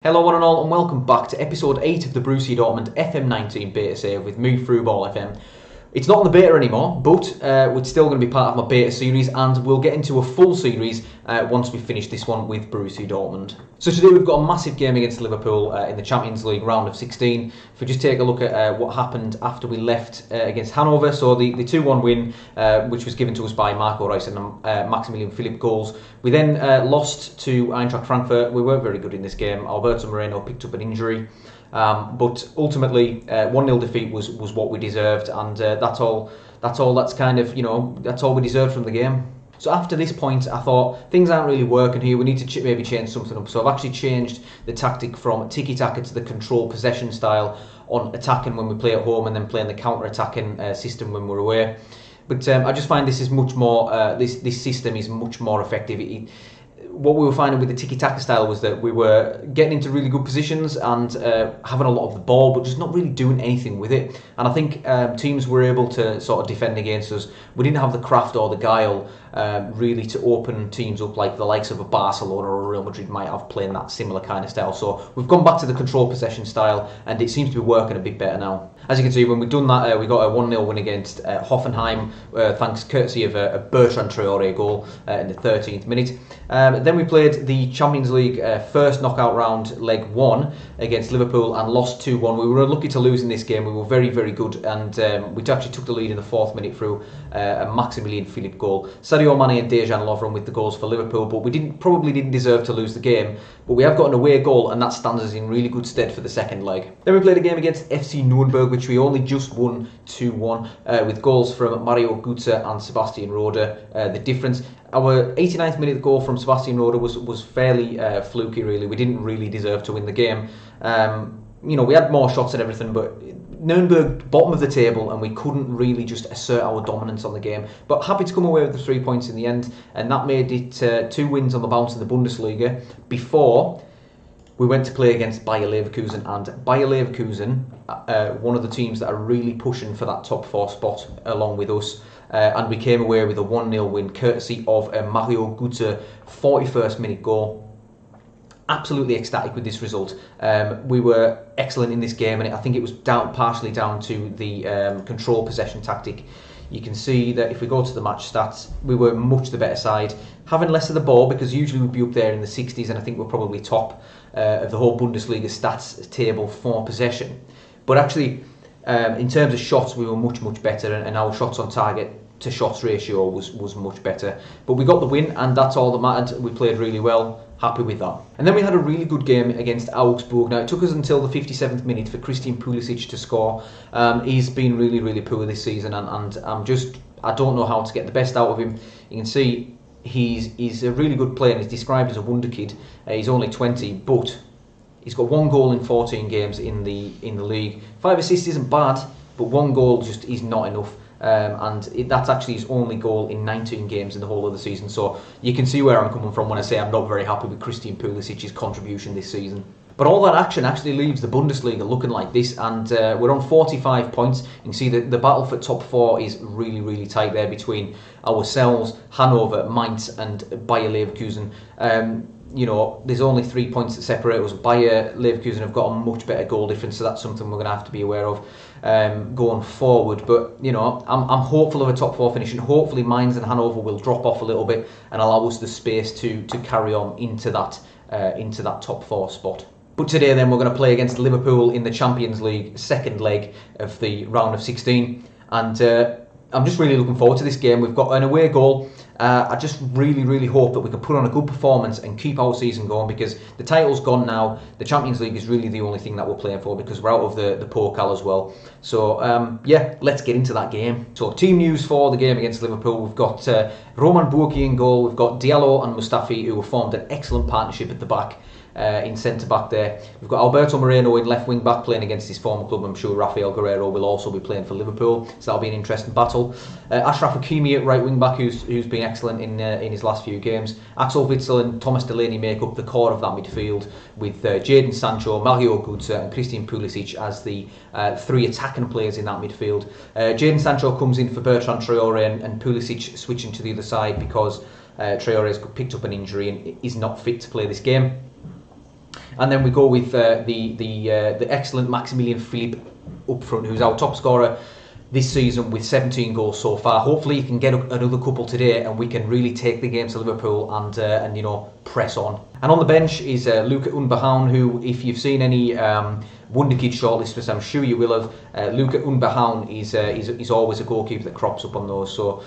Hello one and all, and welcome back to episode 8 of the Borussia Dortmund FM19 beta save with me, Throughball FM. It's not on the beta anymore, but it's still going to be part of my beta series, and we'll get into a full series once we finish this one with Borussia Dortmund. So today we've got a massive game against Liverpool in the Champions League round of 16. If we just take a look at what happened after we left against Hanover, so the 2-1 win, which was given to us by Marco Reus and Maximilian Philipp goals. We then lost to Eintracht Frankfurt. We weren't very good in this game. Alberto Moreno picked up an injury. But ultimately, 1-0 defeat was what we deserved, and that's all we deserved from the game. So after this point, I thought things aren't really working here. We need to maybe change something up. So I've actually changed the tactic from tiki-taka to the control possession style on attacking when we play at home, and then playing the counter-attacking system when we're away. But I just find this is much more. This system is much more effective. What we were finding with the tiki-taka style was that we were getting into really good positions and having a lot of the ball, but just not really doing anything with it. And I think teams were able to sort of defend against us. We didn't have the craft or the guile really to open teams up like the likes of a Barcelona or a Real Madrid might have, playing that similar kind of style. So we've gone back to the control possession style, and it seems to be working a bit better now. As you can see, when we've done that, we got a 1-0 win against Hoffenheim, thanks courtesy of a Bertrand Traoré goal in the 13th minute. Then we played the Champions League first knockout round, leg 1, against Liverpool and lost 2-1. We were unlucky to lose in this game. We were very, very good, and we actually took the lead in the 4th minute through a Maximilian Philipp goal. Sadio Mane and Dejan Lovren with the goals for Liverpool, but we probably didn't deserve to lose the game. But we have got an away goal, and that stands us in really good stead for the second leg. Then we played a game against FC Nuremberg, which we only just won 2-1 with goals from Mario Götze and Sebastian Rode. The difference, our 89th minute goal from Sebastian Rode was fairly fluky, really. We didn't really deserve to win the game. We had more shots and everything, but Nuremberg bottom of the table, and we couldn't really just assert our dominance on the game. But happy to come away with the 3 points in the end, and that made it 2 wins on the bounce in the Bundesliga before we went to play against Bayer Leverkusen. And Bayer Leverkusen, one of the teams that are really pushing for that top 4 spot along with us. And we came away with a 1-0 win courtesy of a Mario Götze 41st minute goal. Absolutely ecstatic with this result. We were excellent in this game, and I think it was partially down to the control possession tactic. You can see that if we go to the match stats, we were much the better side, having less of the ball, because usually we'd be up there in the 60s, and I think we're probably top of the whole Bundesliga stats table for possession. But actually, in terms of shots, we were much better, and our shots on target to shots ratio was much better. But we got the win, and that's all that mattered. We played really well. Happy with that. And then we had a really good game against Augsburg. Now, it took us until the 57th minute for Christian Pulisic to score. He's been really poor this season, and I don't know how to get the best out of him. You can see he's a really good player, and he's described as a wonder kid. He's only 20, but he's got 1 goal in 14 games in the league. 5 assists isn't bad, but 1 goal just is not enough. That's actually his only goal in 19 games in the whole of the season. So you can see where I'm coming from when I say I'm not very happy with Christian Pulisic's contribution this season. But all that action actually leaves the Bundesliga looking like this, and we're on 45 points. You can see that the battle for top 4 is really tight there between ourselves, Hanover, Mainz and Bayer Leverkusen. There's only 3 points that separate us. Bayer Leverkusen have got a much better goal difference, so that's something we're going to have to be aware of going forward. But I'm hopeful of a top 4 finish, and hopefully Mainz and Hanover will drop off a little bit and allow us the space to carry on into that top 4 spot. But today then we're going to play against Liverpool in the Champions League second leg of the round of 16, and I'm just really looking forward to this game. We've got an away goal. I just really hope that we can put on a good performance and keep our season going, because the title's gone now. The Champions League is really the only thing that we're playing for, because we're out of the Pokal as well. So let's get into that game. So team news for the game against Liverpool: we've got Roman Burki in goal. We've got Diallo and Mustafi, who have formed an excellent partnership at the back. In centre-back there. We've got Alberto Moreno in left wing-back playing against his former club. I'm sure Rafael Guerreiro will also be playing for Liverpool, so that'll be an interesting battle. Achraf Hakimi at right wing-back, who's been excellent in his last few games. Axel Witsel and Thomas Delaney make up the core of that midfield, with Jadon Sancho, Mario Götze and Christian Pulisic as the 3 attacking players in that midfield. Jadon Sancho comes in for Bertrand Traoré, and Pulisic switching to the other side because Traoré's picked up an injury and is not fit to play this game. And then we go with the excellent Maximilian Philipp up front, who's our top scorer this season with 17 goals so far. Hopefully he can get another couple today and we can really take the game to Liverpool and you know, press on. And on the bench is Luca Unbehaun, who, if you've seen any Wonderkid shortlists, which I'm sure you will have, Luca Unbehaun is always a goalkeeper that crops up on those. So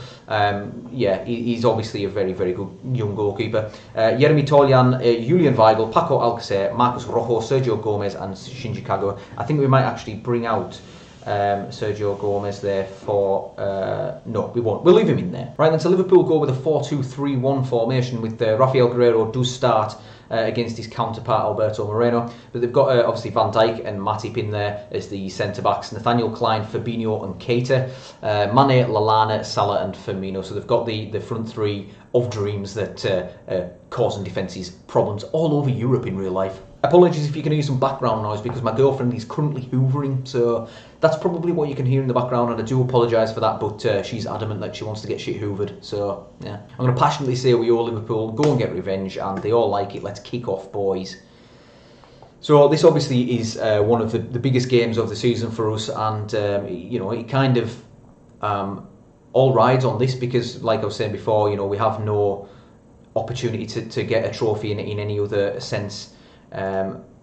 yeah, he's obviously a very, very good young goalkeeper. Jeremy Toljan, Julian Weigl, Paco Alcacer, Marcos Rojo, Sergio Gomez and Shinji Kagawa. I think we might actually bring out Sergio Gomez there for no, we won't. We'll leave him in there. Right then, so Liverpool go with a 4-2-3-1 formation with Rafael Guerreiro does start against his counterpart Alberto Moreno, but they've got obviously Van Dijk and Matip in there as the centre backs. Nathaniel Klein, Fabinho and Keita, Mane, Lallana, Salah and Firmino. So they've got the front three of dreams that causing defences problems all over Europe in real life. Apologies if you can hear some background noise because my girlfriend is currently hoovering, so that's probably what you can hear in the background, and I do apologise for that, but she's adamant that she wants to get shit hoovered, so yeah. I'm going to passionately say we owe Liverpool, go and get revenge, and they all like it. Let's kick off, boys. So this obviously is one of the biggest games of the season for us, and you know, it kind of all rides on this because, like I was saying before, you know, we have no opportunity to get a trophy in any other sense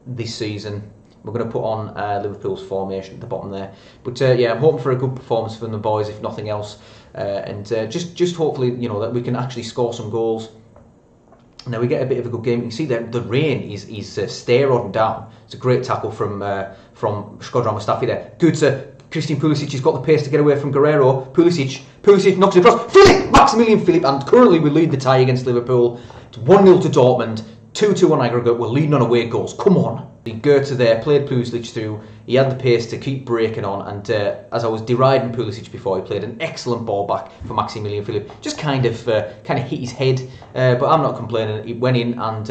this season. We're going to put on Liverpool's formation at the bottom there, but yeah, I'm hoping for a good performance from the boys, if nothing else, and just hopefully, you know, that we can actually score some goals. Now we get a bit of a good game. You can see that the rain is stair-rodding down. It's a great tackle from Shkodran Mustafi there. Good, Christian Pulisic has got the pace to get away from Guerreiro. Pulisic knocks it across. Maximilian Philipp, and currently we lead the tie against Liverpool. It's 1-0 to Dortmund. 2-2 on aggregate, we're leading on away goals. Come on. Goethe there played Pulisic through. He had the pace to keep breaking on, and as I was deriding Pulisic before, he played an excellent ball back for Maximilian Philipp. Just kind of hit his head, but I'm not complaining. It went in, and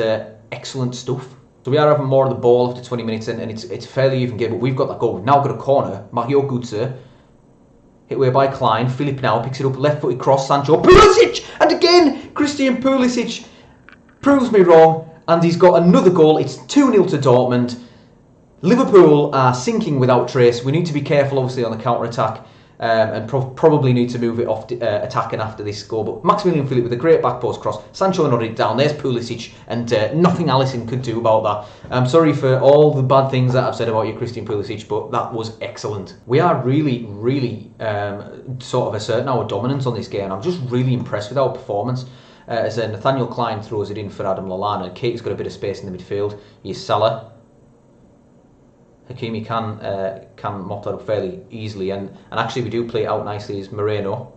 excellent stuff. So we are having more of the ball after 20 minutes, and it's a fairly even game, but we've got that goal. We've now got a corner. Mario Götze, hit away by Klein. Philipp now picks it up, left-footed cross. Sancho, Pulisic, and again Christian Pulisic proves me wrong. And he's got another goal. It's 2-0 to Dortmund. Liverpool are sinking without trace. We need to be careful, obviously, on the counter-attack, and probably need to move it off attacking after this goal. But Maximilian Philipp with a great back post cross. Sancho nodded it down. There's Pulisic, and nothing Alisson could do about that. I'm sorry for all the bad things that I've said about you, Christian Pulisic, but that was excellent. We are really, really sort of asserting our dominance on this game. I'm just really impressed with our performance. As Nathaniel Klein throws it in for Adam Lallana. Kate's got a bit of space in the midfield. Here's Salah. Hakimi can mop that up fairly easily, and actually we do play it out nicely as Moreno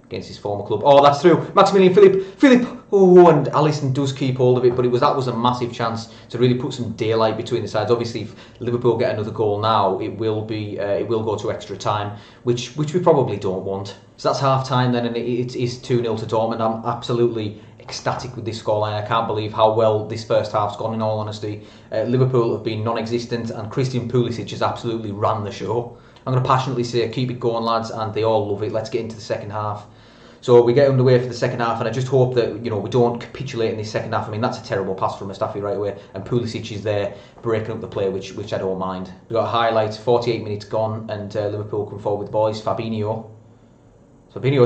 against his former club. Oh, that's through. Maximilian Philipp. Oh, and Alisson does keep hold of it, but that was a massive chance to really put some daylight between the sides. Obviously, if Liverpool get another goal now, it will go to extra time, which we probably don't want. So that's half time then, and it is 2-0 to Dortmund. I'm absolutely ecstatic with this scoreline. I can't believe how well this first half's gone, in all honesty. Liverpool have been non-existent, and Christian Pulisic has absolutely ran the show. I'm going to passionately say, keep it going, lads, and they all love it. Let's get into the second half. So we get underway for the second half, and I just hope that, you know, we don't capitulate in this second half. I mean, that's a terrible pass from Mustafi right away, and Pulisic is there breaking up the play, which I don't mind. We've got highlights, 48 minutes gone, and Liverpool come forward with the boys. Fabinho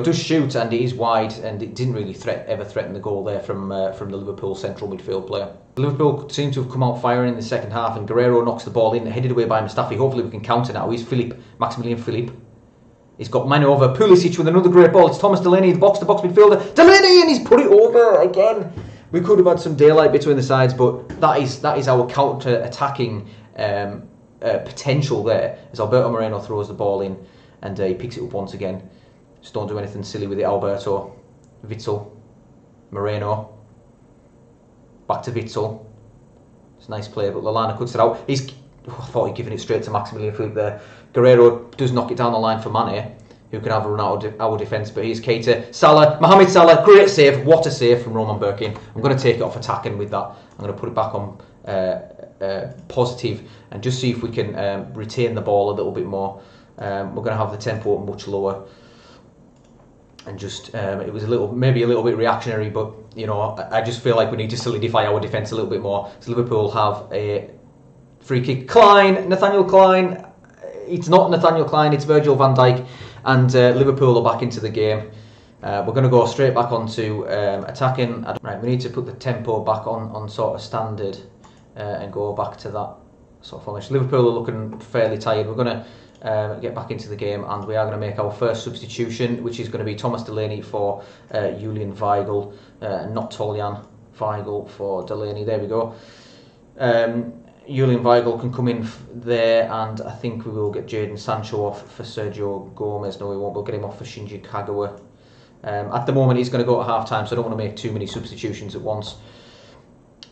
does shoot, and it is wide, and it didn't really ever threaten the goal there from the Liverpool central midfield player. Liverpool seem to have come out firing in the second half, and Guerreiro knocks the ball in, headed away by Mustafi. Hopefully we can counter now. He's Maximilian Philipp. He's got Mane over. Pulisic with another great ball. It's Thomas Delaney, the box-to-box midfielder. Delaney, and he's put it over again. We could have had some daylight between the sides, but that is our counter-attacking potential there. As Alberto Moreno throws the ball in, and he picks it up once again. Just don't do anything silly with it, Alberto. Witsel. Moreno. Back to Witsel. It's a nice play, but Lallana cuts it out. I thought he'd given it straight to Maximilian Philipp there. Guerreiro does knock it down the line for Mane, who can have a run out of our defence, but here's Keita. Salah, Mohamed Salah, great save. What a save from Roman Birkin. I'm going to take it off attacking with that. I'm going to put it back on positive and just see if we can retain the ball a little bit more. We're going to have the tempo much lower. And just it was maybe a little bit reactionary, but you know, I just feel like we need to solidify our defence a little bit more. So Liverpool have free kick. Klein, Nathaniel Klein. It's not Nathaniel Klein, it's Virgil van Dijk, and Liverpool are back into the game. We're going to go straight back onto attacking. Right, we need to put the tempo back on sort of standard and go back to that sort of formation. Liverpool are looking fairly tired. We're going to get back into the game, and we are going to make our first substitution, which is going to be Thomas Delaney for Julian Weigl, not Toljan, Weigl for Delaney. There we go. Julian Weigl can come in there, and I think we will get Jadon Sancho off for Sergio Gomez. No, we won't. We'll get him off for Shinji Kagawa. At the moment, he's going to go at half time, so I don't want to make too many substitutions at once.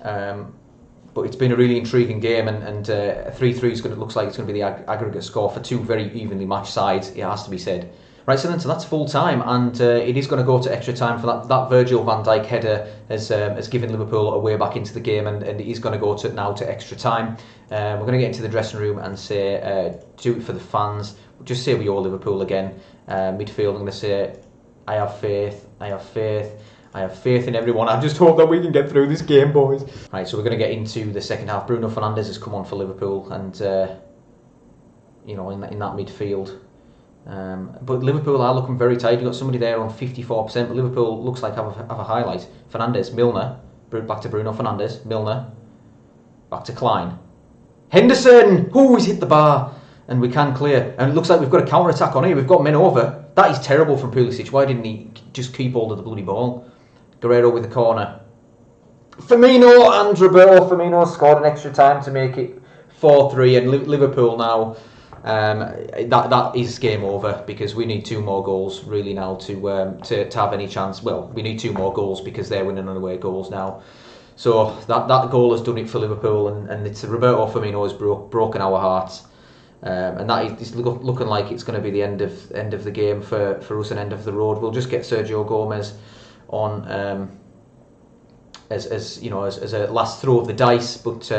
But it's been a really intriguing game, and 3-3 looks like it's going to be the aggregate score for two very evenly matched sides. It has to be said. Right, so that's full time, and it is going to go to extra time for that Virgil van Dijk header has given Liverpool a way back into the game, and it is going to go now to extra time. We're going to get into the dressing room and say, do it for the fans. Just say we owe Liverpool again. Midfield, I'm going to say, I have faith, I have faith, I have faith in everyone. I just hope that we can get through this game, boys. Right, so we're going to get into the second half. Bruno Fernandes has come on for Liverpool, and in that midfield. But Liverpool are looking very tight. You've got somebody there on 54%, but Liverpool looks like have a highlight. Fernandes, Milner, back to Bruno Fernandes, Milner, back to Klein. Henderson! Oh, he's hit the bar, and we can clear. And it looks like we've got a counter-attack on here. We've got men over. That is terrible from Pulisic. Why didn't he just keep hold of the bloody ball? Guerrero with the corner. Firmino, and Roberto Firmino scored an extra time to make it 4-3, and Liverpool now, that is game over, because we need 2 more goals really now to have any chance. Well, we need 2 more goals because they're winning on away goals now. So that goal has done it for Liverpool, and it's Roberto Firmino has broken our hearts. And that is looking like it's going to be the end of the game for us, and end of the road. We'll just get Sergio Gomez on as a last throw of the dice, but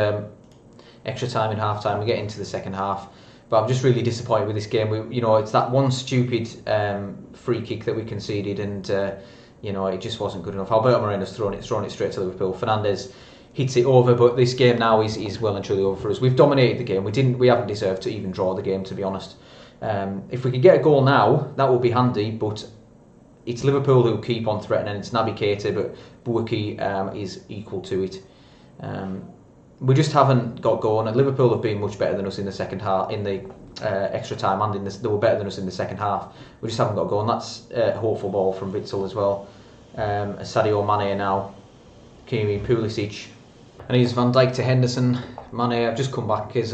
extra time in half time. We get into the second half, but I'm just really disappointed with this game. It's that one stupid free kick that we conceded, and it just wasn't good enough. Alberto Moreno's thrown it straight to Liverpool. Fernandes hits it over, but this game now is well and truly over for us. We've dominated the game. We haven't deserved to even draw the game, to be honest. If we could get a goal now, that would be handy, but it's Liverpool who keep on threatening. It's Naby Keita, but Buaki is equal to it. We just haven't got going, and Liverpool have been much better than us in the second half, in the extra time, and they were better than us in the second half. We just haven't got going. That's a hopeful ball from Witsel as well. Sadio Mane now, Kimi, Pulisic. And here's Van Dijk to Henderson. Mane, I've just come back because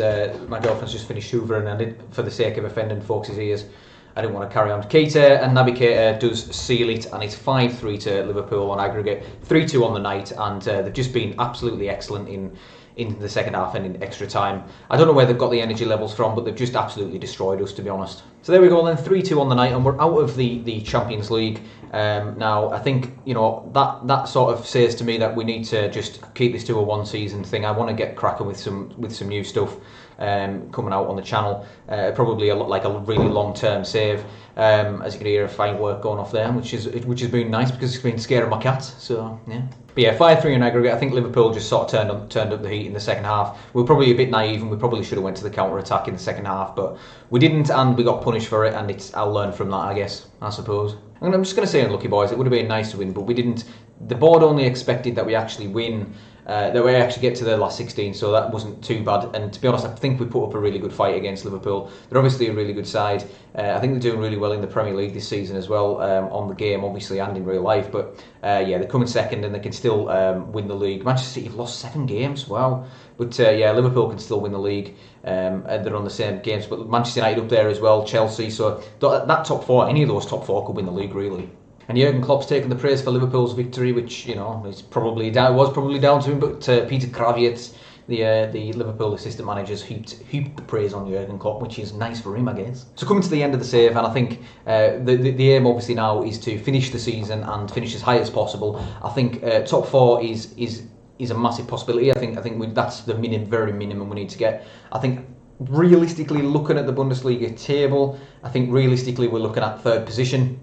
my girlfriend's just finished hoovering, and for the sake of offending folks' ears, I didn't want to carry on. Keita, and Naby Keita does seal it, and it's 5-3 to Liverpool on aggregate, 3-2 on the night, and they've just been absolutely excellent in the second half and in extra time. I don't know where they've got the energy levels from, but they've just absolutely destroyed us, to be honest. So there we go then, 3-2 on the night, and we're out of the Champions League. Now, I think, that sort of says to me that we need to just keep this to a one-season thing. I want to get cracking with some new stuff coming out on the channel. Probably a really long-term save. As you can hear, a firework going off there, which has been nice because it's been scaring my cat. So yeah. But yeah, 5-3 in aggregate. I think Liverpool just sort of turned up the heat in the second half. We were probably a bit naive, and we probably should have went to the counter-attack in the second half, but we didn't, and we got punished for it, and I'll learn from that, I suppose. I'm just going to say, unlucky boys, it would have been nice to win, but we didn't. The board only expected that we actually win, that we actually get to the last 16, so that wasn't too bad. And to be honest, I think we put up a really good fight against Liverpool. They're obviously a really good side. I think they're doing really well in the Premier League this season as well, on the game, obviously, and in real life. But they're coming second, and they can still win the league. Manchester City have lost 7 games, wow. But Liverpool can still win the league. And they're on the same games, but Manchester United up there as well, Chelsea. So that top 4, any of those top 4 could win the league, really. And Jurgen Klopp's taken the praise for Liverpool's victory, which was probably down to him. But Peter Krawietz, the Liverpool assistant managers, heaped the praise on Jurgen Klopp, which is nice for him, I guess. So coming to the end of the save, and I think the aim obviously now is to finish the season and finish as high as possible. I think top 4 is a massive possibility. I think that's the very minimum we need to get. I think realistically, looking at the Bundesliga table, I think realistically we're looking at 3rd position.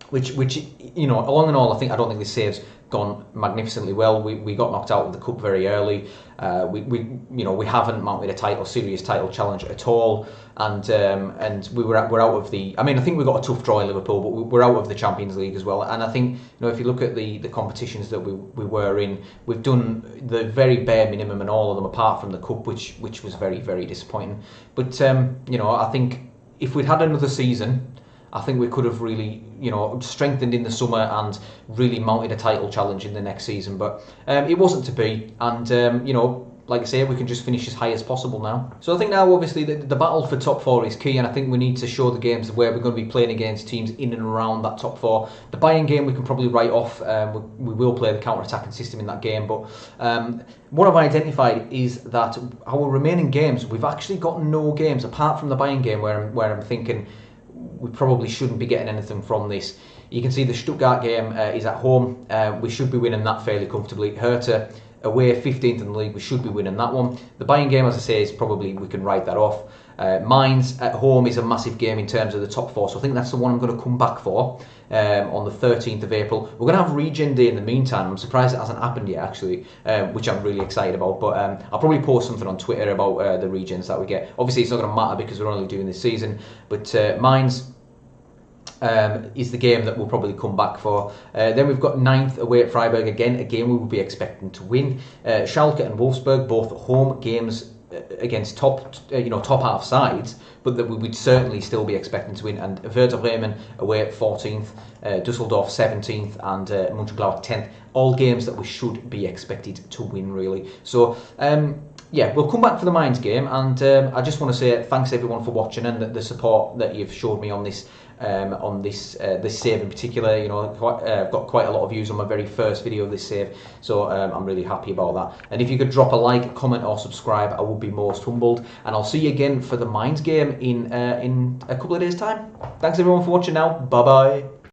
Which all in all, I don't think this save's gone magnificently well. We got knocked out of the cup very early. We haven't mounted a serious title challenge at all, and we're out of the. I mean, I think we got a tough draw in Liverpool, but we're out of the Champions League as well. And I think, if you look at the competitions that we were in, we've done the very bare minimum in all of them, apart from the cup, which was very, very disappointing. But I think if we'd had another season, I think we could have really, strengthened in the summer and really mounted a title challenge in the next season. But it wasn't to be, and like I say, we can just finish as high as possible now. So I think now, obviously, the battle for top four is key, and I think we need to show the games where we're going to be playing against teams in and around that top four. The Bayern game we can probably write off. We will play the counter-attacking system in that game, but what I've identified is that our remaining games, we've actually got no games apart from the Bayern game where I'm thinking we probably shouldn't be getting anything from this. You can see the Stuttgart game is at home. We should be winning that fairly comfortably. Hertha away, 15th in the league, we should be winning that one. The Bayern game, as I say, is probably, we can write that off. Mainz at home is a massive game in terms of the top four, so I think that's the one I'm going to come back for on the 13th of April. We're going to have Regen Day in the meantime. I'm surprised it hasn't happened yet, actually, which I'm really excited about. But I'll probably post something on Twitter about the Regens that we get. Obviously, it's not going to matter because we're only doing this season, but Mainz is the game that we'll probably come back for. Then we've got 9th away at Freiburg again, a game we will be expecting to win. Schalke and Wolfsburg, both home games against top half sides, but that we would certainly still be expecting to win. And Werder Bremen away at 14th, Dusseldorf 17th, and Mönchengladbach 10th. All games that we should be expected to win, really. So we'll come back for the Mainz game, and I just want to say thanks everyone for watching and the support that you've showed me on this save in particular. I've got quite a lot of views on my very first video of this save, so I'm really happy about that. And if you could drop a like, comment or subscribe, I would be most humbled. And I'll see you again for the Mainz game in a couple of days' time. Thanks everyone for watching now. Bye bye.